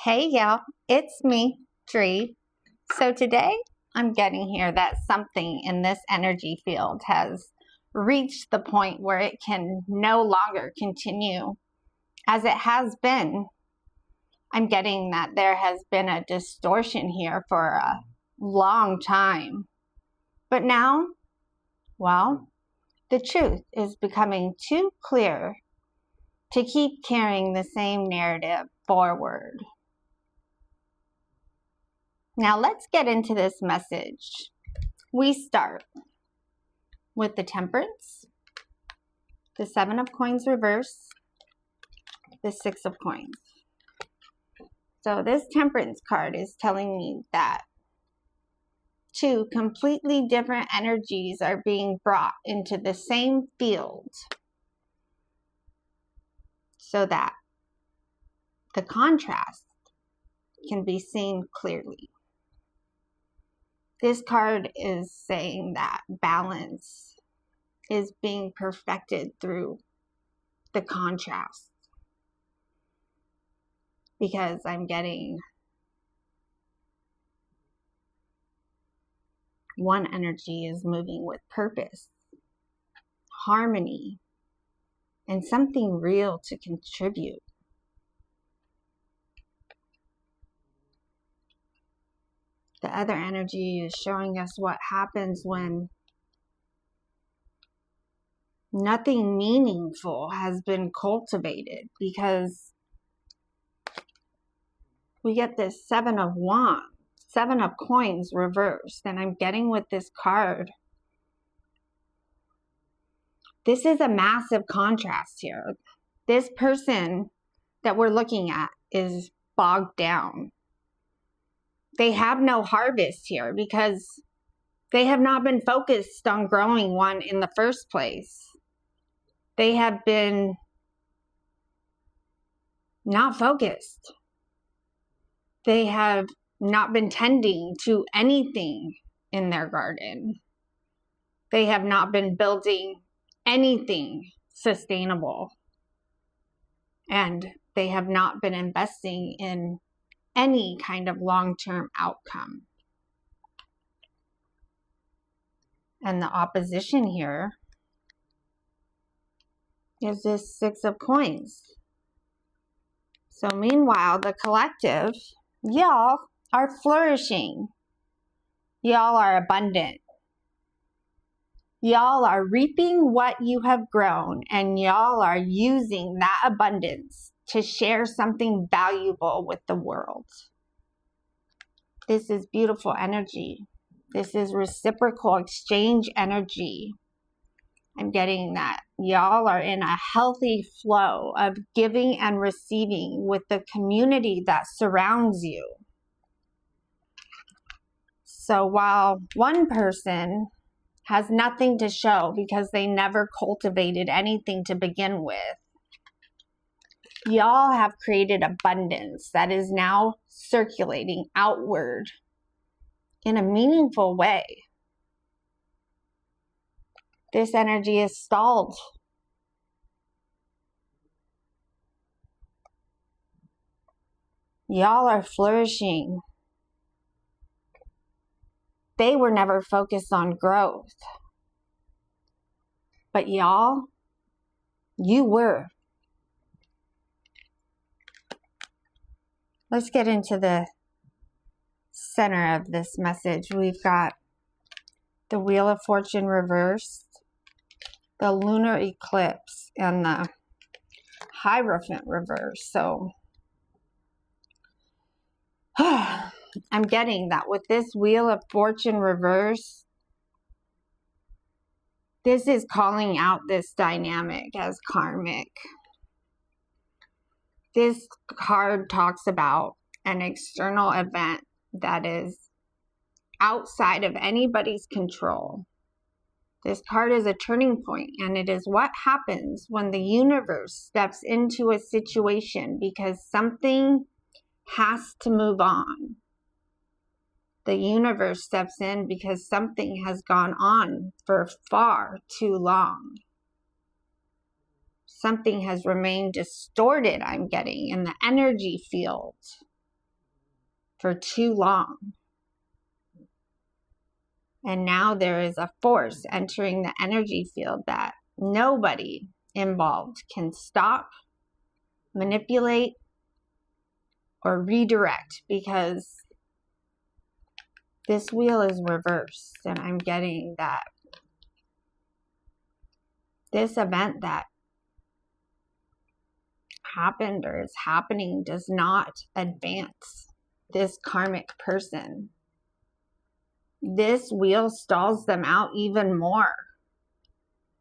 Hey y'all, it's me, Tree. So today I'm getting here that something in this energy field has reached the point where it can no longer continue as it has been. I'm getting that there has been a distortion here for a long time. But now, well, the truth is becoming too clear to keep carrying the same narrative forward. Now let's get into this message. We start with the Temperance, the Seven of Coins reverse, the Six of Coins. So this Temperance card is telling me that two completely different energies are being brought into the same field so that the contrast can be seen clearly. This card is saying that balance is being perfected through the contrast, because I'm getting one energy is moving with purpose, harmony, and something real to contribute. The other energy is showing us what happens when nothing meaningful has been cultivated, because we get this Seven of Wands, Seven of Coins reversed, and I'm getting with this card. This is a massive contrast here. This person that we're looking at is bogged down. They have no harvest here because they have not been focused on growing one in the first place. They have been not focused. They have not been tending to anything in their garden. They have not been building anything sustainable. And they have not been investing in any kind of long-term outcome. And the opposition here is this Six of Coins. So meanwhile, the collective, y'all are flourishing. Y'all are abundant. Y'all are reaping what you have grown, and y'all are using that abundance to share something valuable with the world. This is beautiful energy. This is reciprocal exchange energy. I'm getting that y'all are in a healthy flow of giving and receiving with the community that surrounds you. So while one person has nothing to show because they never cultivated anything to begin with, y'all have created abundance that is now circulating outward in a meaningful way. This energy is stalled. Y'all are flourishing. They were never focused on growth. But y'all, you were. Let's get into the center of this message. We've got the Wheel of Fortune reversed, the lunar eclipse, and the Hierophant reversed. So I'm getting that with this Wheel of Fortune reverse, this is calling out this dynamic as karmic. This card talks about an external event that is outside of anybody's control. This card is a turning point, and it is what happens when the universe steps into a situation because something has to move on. The universe steps in because something has gone on for far too long. Something has remained distorted, I'm getting, in the energy field. for too long. And now there is a force entering the energy field that nobody involved can stop, manipulate, or redirect, because this wheel is reversed. And I'm getting that this event that happened or is happening does not advance this karmic person. This wheel stalls them out even more.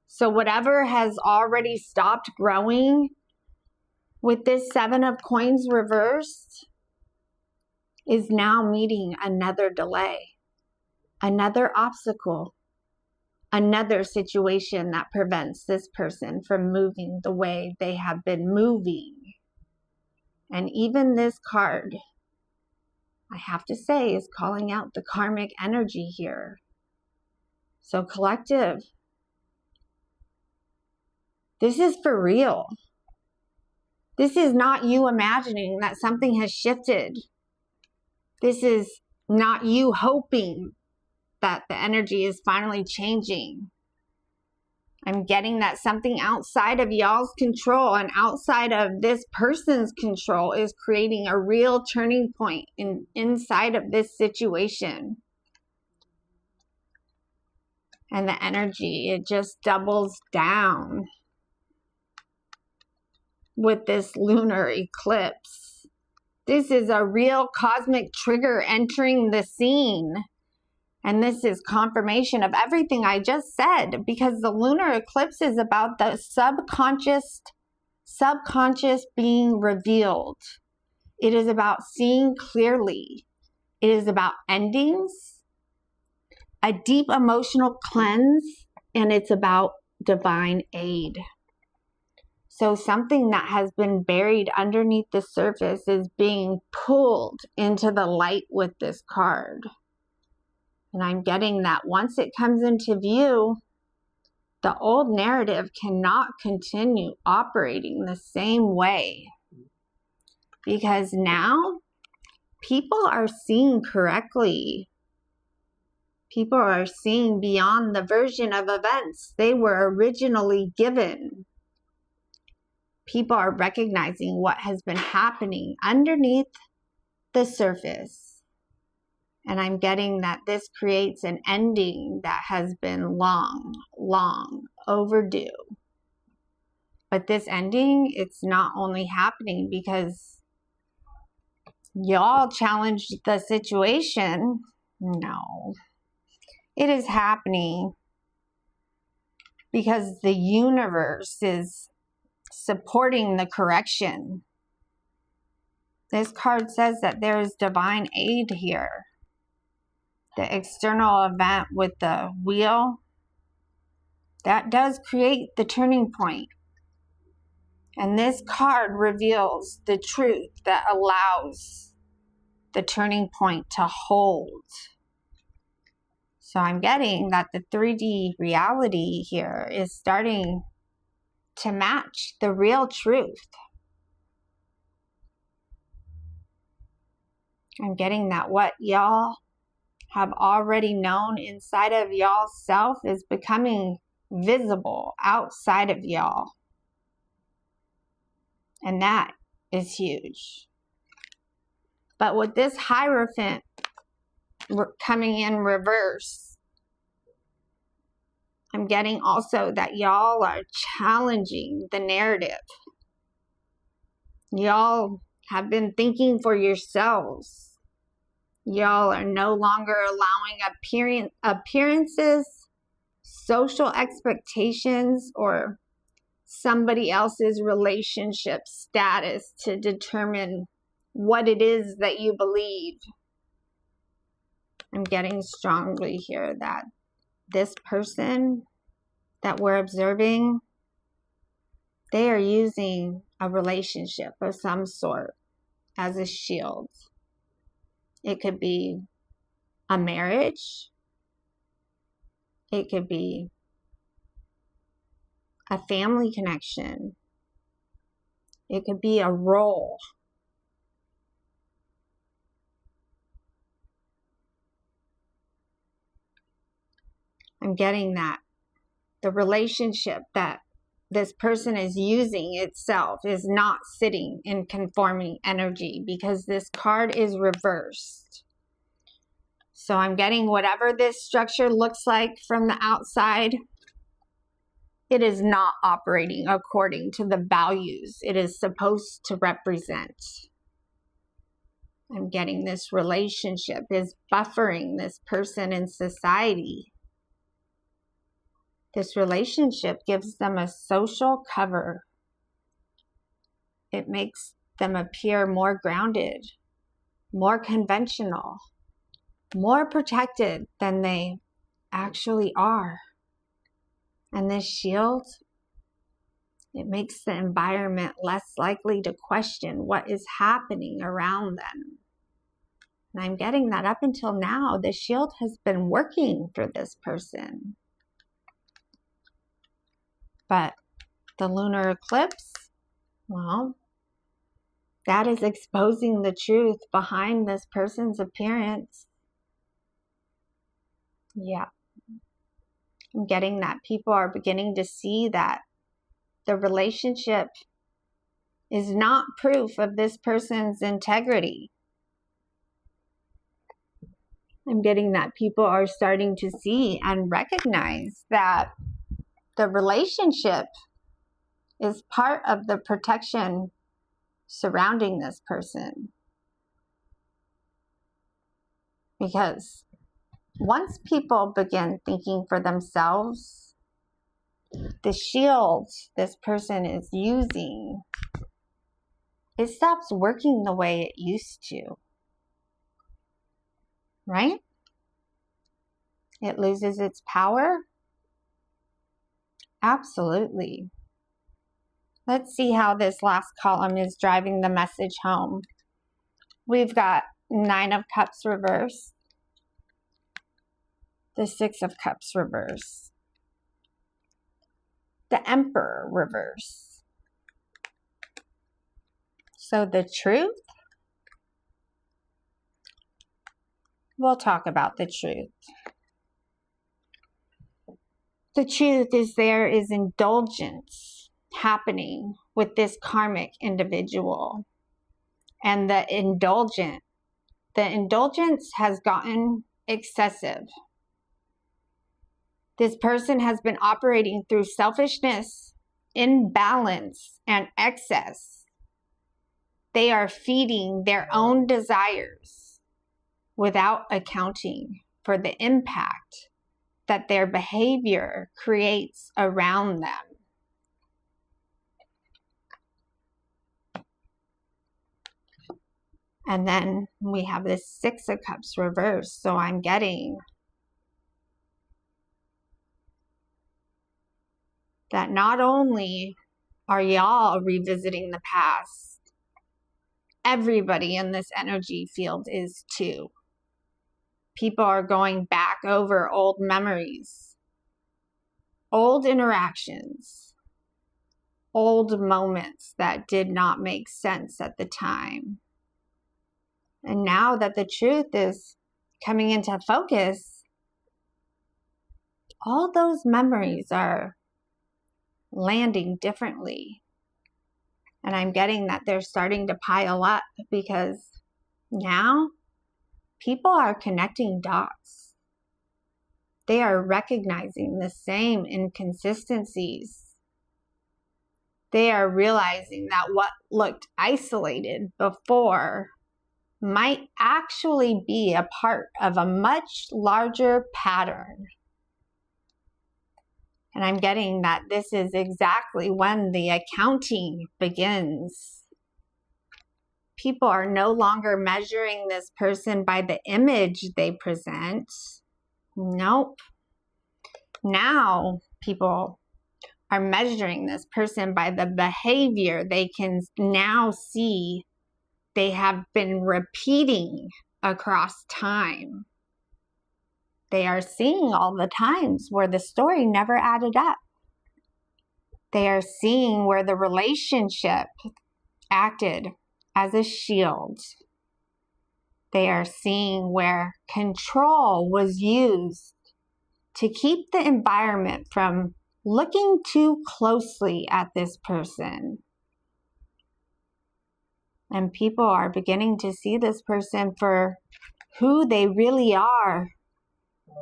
So whatever has already stopped growing with this 7 of coins reversed is now meeting another delay, another obstacle, another situation that prevents this person from moving the way they have been moving. And even this card, I have to say, is calling out the karmic energy here. So collective, this is for real. This is not you imagining that something has shifted. This is not you hoping that the energy is finally changing. I'm getting that something outside of y'all's control and outside of this person's control is creating a real turning point inside of this situation. And the energy, it just doubles down with this lunar eclipse. This is a real cosmic trigger entering the scene. And this is confirmation of everything I just said, because the lunar eclipse is about the subconscious being revealed. It is about seeing clearly. It is about endings, a deep emotional cleanse, and it's about divine aid. So something that has been buried underneath the surface is being pulled into the light with this card. And I'm getting that once it comes into view, the old narrative cannot continue operating the same way. Because now people are seeing correctly. People are seeing beyond the version of events they were originally given. People are recognizing what has been happening underneath the surface. And I'm getting that this creates an ending that has been long overdue. But this ending, it's not only happening because y'all challenged the situation. No. It is happening because the universe is supporting the correction. This card says that there is divine aid here. The external event with the wheel, that does create the turning point. And this card reveals the truth that allows the turning point to hold. So I'm getting that the 3D reality here is starting to match the real truth. I'm getting that what y'all have already known inside of y'all's self is becoming visible outside of y'all. And that is huge. But with this Hierophant coming in reverse, I'm getting also that y'all are challenging the narrative. Y'all have been thinking for yourselves. Y'all are no longer allowing appearances, social expectations, or somebody else's relationship status to determine what it is that you believe. I'm getting strongly here that this person that we're observing, they are using a relationship of some sort as a shield. It could be a marriage. It could be a family connection. It could be a role. I'm getting that the relationship that this person is using itself is not sitting in conforming energy, because this card is reversed. So I'm getting whatever this structure looks like from the outside, it is not operating according to the values it is supposed to represent. I'm getting this relationship is buffering this person in society. This relationship gives them a social cover. It makes them appear more grounded, more conventional, more protected than they actually are. And this shield, it makes the environment less likely to question what is happening around them. And I'm getting that up until now, the shield has been working for this person. But the lunar eclipse, well, that is exposing the truth behind this person's appearance. Yeah. I'm getting that people are beginning to see that the relationship is not proof of this person's integrity. I'm getting that people are starting to see and recognize that the relationship is part of the protection surrounding this person. Because once people begin thinking for themselves, the shield this person is using, it stops working the way it used to. Right? It loses its power? Absolutely. Let's see how this last column is driving the message home. We've got 9 of Cups reversed, the 6 of Cups reversed, the Emperor reversed. So the truth? We'll talk about the truth. The truth is there is indulgence happening with this karmic individual. And the indulgence has gotten excessive. This person has been operating through selfishness, imbalance, and excess. They are feeding their own desires without accounting for the impact that their behavior creates around them. And then we have this 6 of Cups reversed. So I'm getting that not only are y'all revisiting the past, everybody in this energy field is too. People are going back over old memories, old interactions, old moments that did not make sense at the time. And now that the truth is coming into focus, all those memories are landing differently. And I'm getting that they're starting to pile up because now people are connecting dots. They are recognizing the same inconsistencies. They are realizing that what looked isolated before might actually be a part of a much larger pattern. And I'm getting that this is exactly when the accounting begins. People are no longer measuring this person by the image they present. Nope. Now people are measuring this person by the behavior they can now see they have been repeating across time. They are seeing all the times where the story never added up. They are seeing where the relationship acted as a shield. They are seeing where control was used to keep the environment from looking too closely at this person. And people are beginning to see this person for who they really are,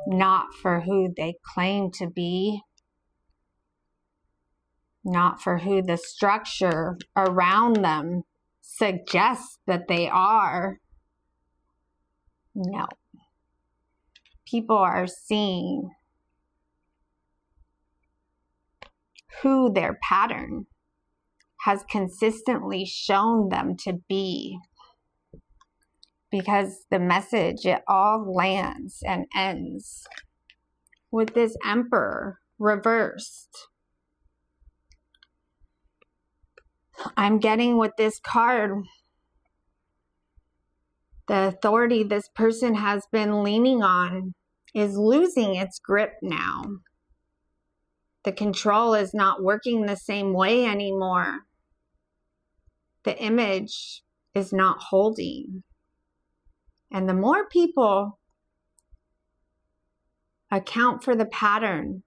not for who they claim to be, not for who the structure around them suggests that they are. No. People are seeing who their pattern has consistently shown them to be. Because the message, it all lands and ends with this Emperor reversed. I'm getting with this card, the authority this person has been leaning on is losing its grip now. The control is not working the same way anymore. The image is not holding. And the more people account for the pattern,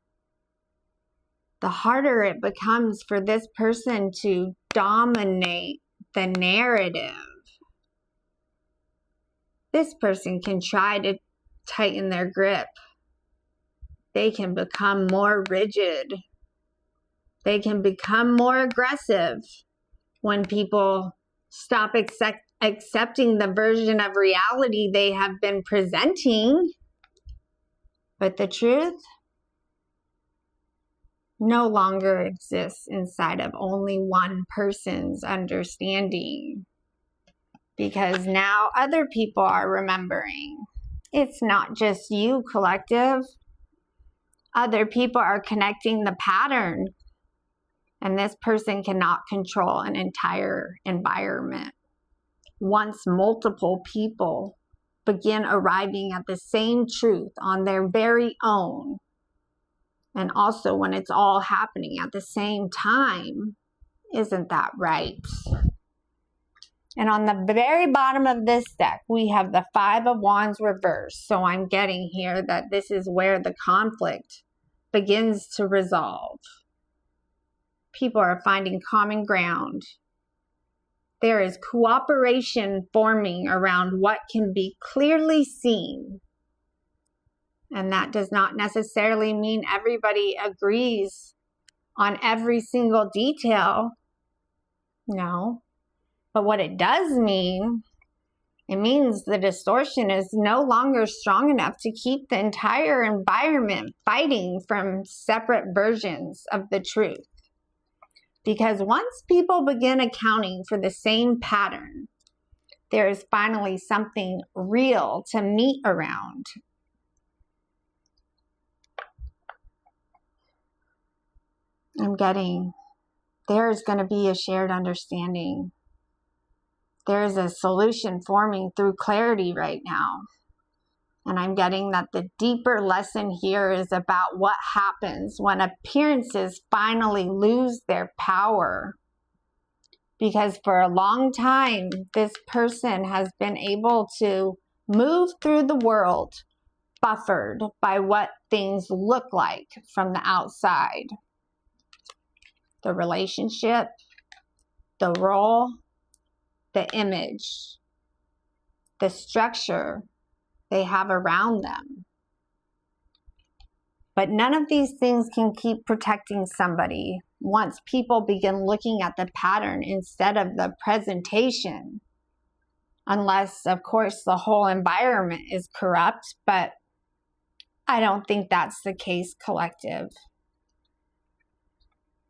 the harder it becomes for this person to dominate the narrative. This person can try to tighten their grip. They can become more rigid. They can become more aggressive when people stop accepting the version of reality they have been presenting. But the truth no longer exists inside of only one person's understanding. Because now other people are remembering. It's not just you, collective. Other people are connecting the pattern. And this person cannot control an entire environment. Once multiple people begin arriving at the same truth on their very own, and also when it's all happening at the same time, isn't that right? And on the very bottom of this deck, we have the Five of Wands reversed. So I'm getting here that this is where the conflict begins to resolve. People are finding common ground. There is cooperation forming around what can be clearly seen. And that does not necessarily mean everybody agrees on every single detail. No. But what it does mean, it means the distortion is no longer strong enough to keep the entire environment fighting from separate versions of the truth. Because once people begin accounting for the same pattern, there is finally something real to meet around. I'm getting, there is going to be a shared understanding. There is a solution forming through clarity right now. And I'm getting that the deeper lesson here is about what happens when appearances finally lose their power. Because for a long time, this person has been able to move through the world buffered by what things look like from the outside. The relationship, the role, the image, the structure they have around them. But none of these things can keep protecting somebody once people begin looking at the pattern instead of the presentation. Unless, of course, the whole environment is corrupt, but I don't think that's the case, collective.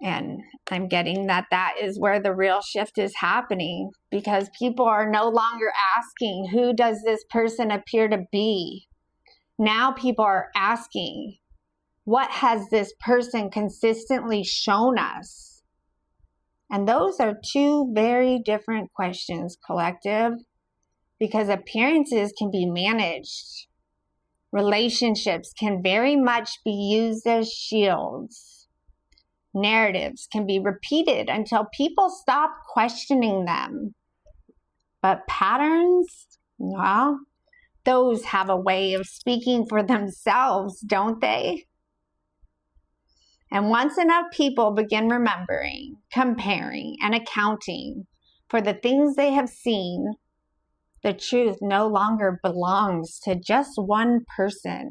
And I'm getting that that is where the real shift is happening, because people are no longer asking, who does this person appear to be? Now people are asking, what has this person consistently shown us? And those are two very different questions, collective, because appearances can be managed. Relationships can very much be used as shields. Narratives can be repeated until people stop questioning them. But patterns, well, those have a way of speaking for themselves, don't they? And once enough people begin remembering, comparing, and accounting for the things they have seen, the truth no longer belongs to just one person.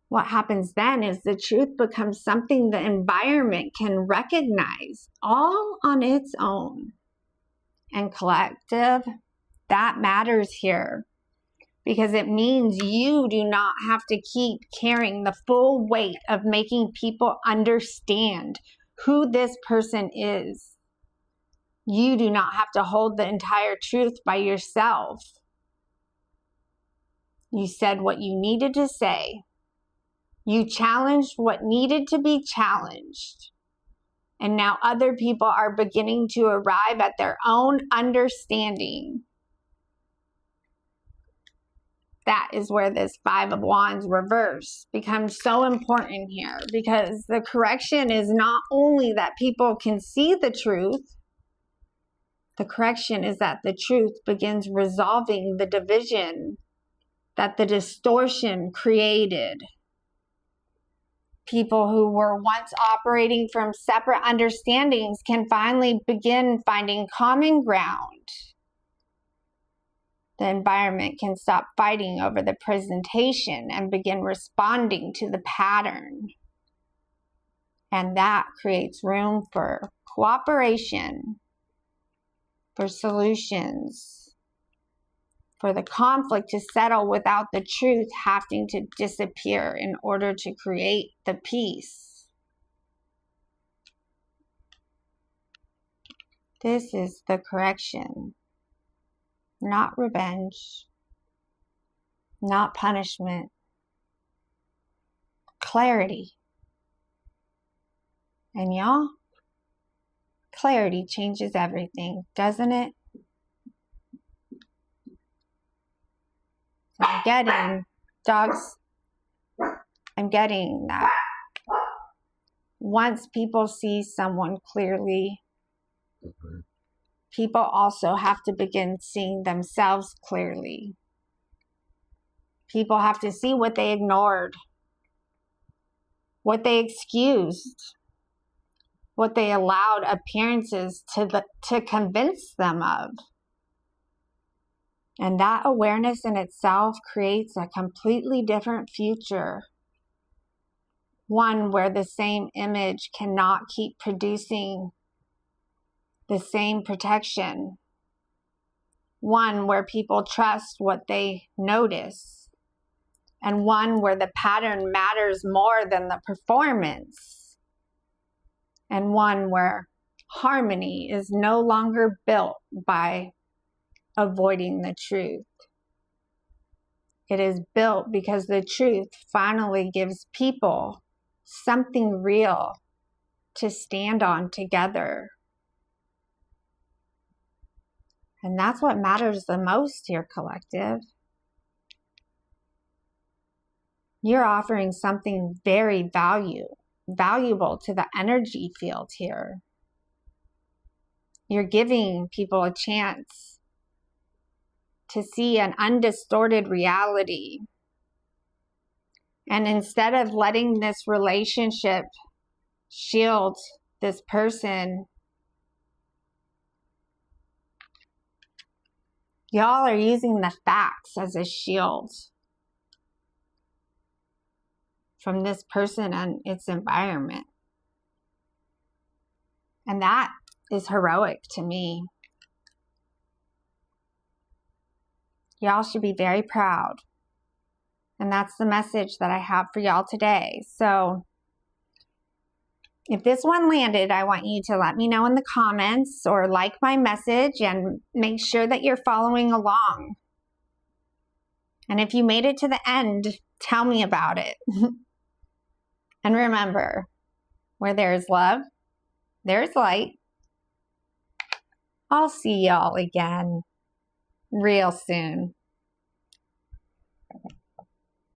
What happens then is the truth becomes something the environment can recognize all on its own. And collective, that matters here, because it means you do not have to keep carrying the full weight of making people understand who this person is. You do not have to hold the entire truth by yourself. You said what you needed to say. You challenged what needed to be challenged. And now other people are beginning to arrive at their own understanding. That is where this Five of Wands reverse becomes so important here, because the correction is not only that people can see the truth, the correction is that the truth begins resolving the division that the distortion created. People who were once operating from separate understandings can finally begin finding common ground. The environment can stop fighting over the presentation and begin responding to the pattern. And that creates room for cooperation, for solutions, for the conflict to settle without the truth having to disappear in order to create the peace. This is the correction. Not revenge, not punishment, clarity. And y'all, clarity changes everything, doesn't it? So I'm getting, dogs, I'm getting that once people see someone clearly, people also have to begin seeing themselves clearly. People have to see what they ignored, what they excused, what they allowed appearances to convince them of. And that awareness in itself creates a completely different future. One where the same image cannot keep producing the same protection. One where people trust what they notice. And one where the pattern matters more than the performance. And one where harmony is no longer built by avoiding the truth. It is built because the truth finally gives people something real to stand on together. And that's what matters the most here, collective. You're offering something very valuable to the energy field here. You're giving people a chance to see an undistorted reality. And instead of letting this relationship shield this person, y'all are using the facts as a shield from this person and its environment. And that is heroic to me. Y'all should be very proud. And that's the message that I have for y'all today. So if this one landed, I want you to let me know in the comments or like my message and make sure that you're following along. And if you made it to the end, tell me about it. And remember, where there is love, there is light. I'll see y'all again real soon.